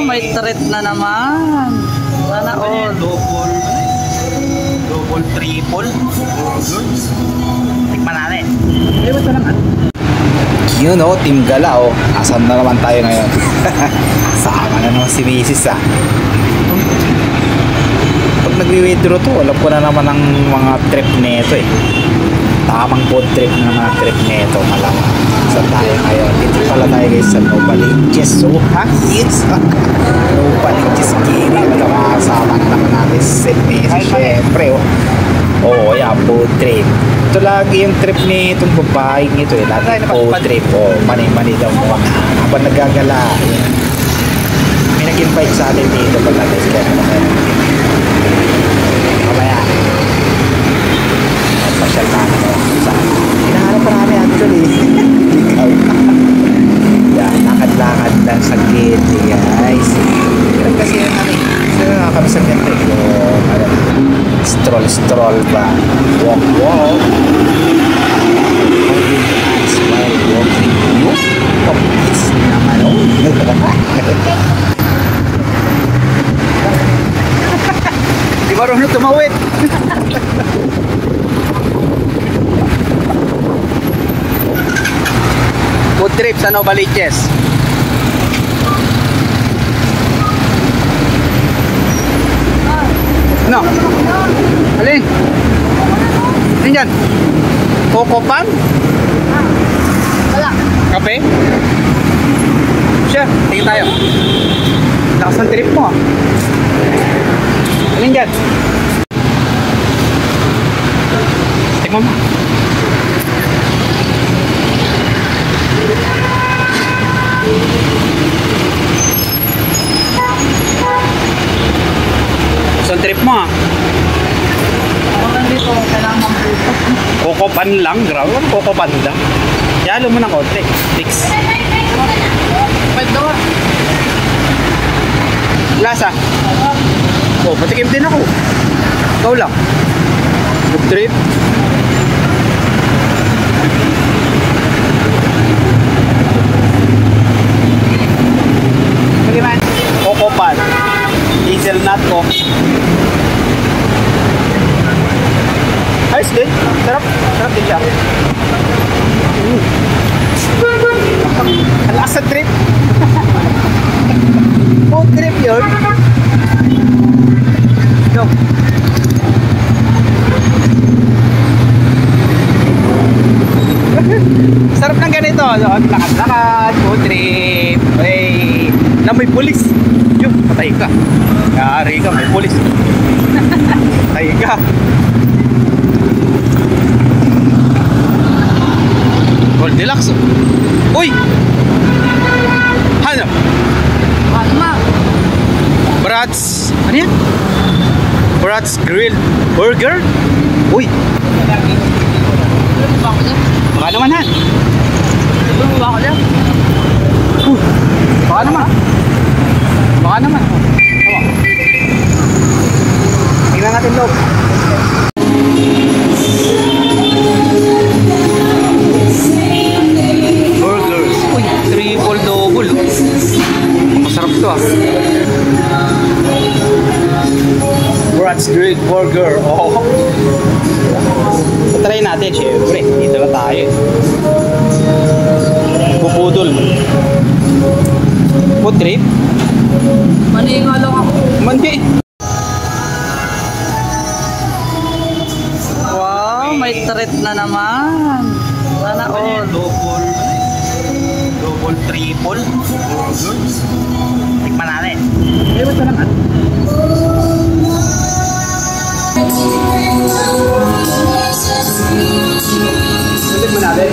may treat na naman. Sana all. Double, triple. Tikman natin. Ito naman. Yun o, Team Gala o. Asan na naman tayo ngayon? Sama na naman si Mrs. Pag nag-withdraw to, alam ko na naman ang mga trip nito eh. Tamang food trip ng mga trip nito. Malamang. Saan tayo ngayon? Dito pala tayo guys sa Novaliches. So, yes! Novaliches Kini. Kasama na naman natin si Mrs. Siyempre o. Oo, yeah, food trip. Ito lagi yung trip ni itong babaeng ito eh. Lagi food trip. Oh, mani-mani daw mo. Habang nagagala. May nag-invite sa atin dito pala guys. Kaya naman mamaya. Pasyal na ako. Hinahanap pa namin actually. Ikaw. Yan, lakad-lakad lang sa gate guys. Kaya kasi yan namin. Sino nakakami sa gate eh. Stroll ba? Walk. Smile walking. Pag-is naman o. Di ba rin tumawid? Food trip sa Novaliches. Ano? Alin? Alin dyan? Coco pan? Wala. Kape? Siya, tingin tayo. Lakas ng trip mo. Alin dyan? Tingnan mo. Saan trip mo Dito, kailangan magputo. Coco pan lang, grabe. Coco pan lang. Yalo mo ng konti. Fix. Pwede. Lasa. Oh, patikim din ako. Ikaw lang. Good trip. Coco pan. Hazelnut ko. Ayos din. Sarap. Sarap din siya. Lasa trip. Food trip yun. Go. Sarap ng ganito. Lakad-lakad. Food trip. Hey. Na may pulis. Yo, patay ka. Yari ka, may pulis. Patay ka. Goldilocks. Uy! Ano? Palma. Bratz. Ano yan? Bratz Grilled Burger? Uy! Baka naman ha? Baka dyan. Baka naman. Baka naman. Tama. Tingnan natin loob. Burgers. Uy, triple double. Masarap to ah. Bratz Grilled Burger. Oh. Try natin, syempre. Dito na tayo. Pupudol. Food trip? Mali nga lang ako. Mandi. Wow, may treat na naman. Sana all. Double, triple. Tikman natin. Ito naman. Tikman natin.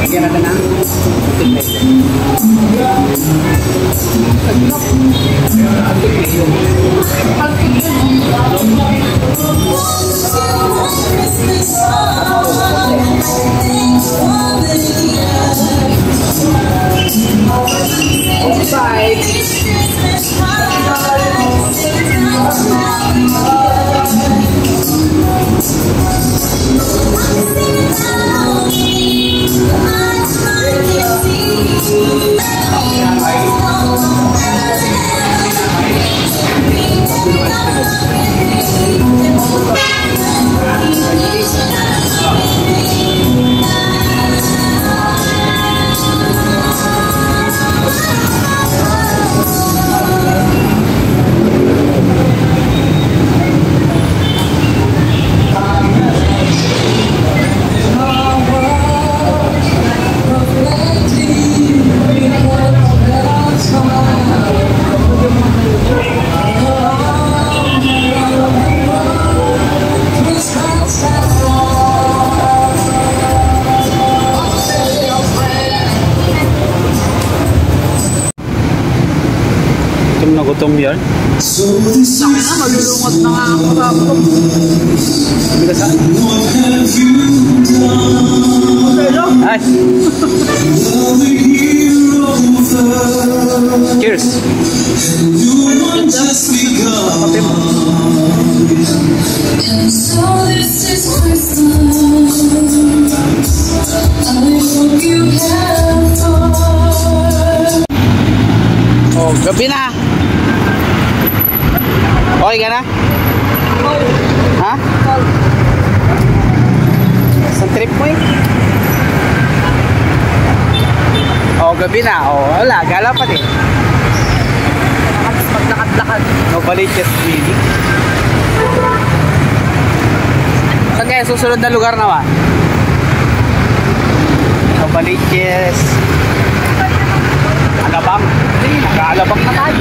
Bigyan natin ng Bye. gutom yan. Sana, malulungot na nga ako sa ako. Hindi ka saan? Ay! Cheers! Kape mo. And so this is Christmas. I hope you have fun. Oh, gabi na! Okay ka na? Ha? Sa trip mo eh? Oh, gabi na. Oh, wala. Gala pa din. Maglakad-lakad. Nobody just really. Saan kaya susunod na lugar naman? Nobaliches. Alabang. Nag-aalabang na tayo.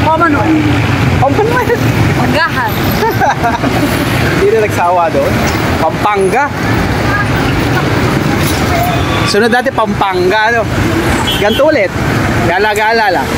Common o. Commonwealth. Paggahan. Hindi na nagsawa doon. Pampanga. Sunod natin Pampanga. Ano? Ganito ulit. Gala-gala lang.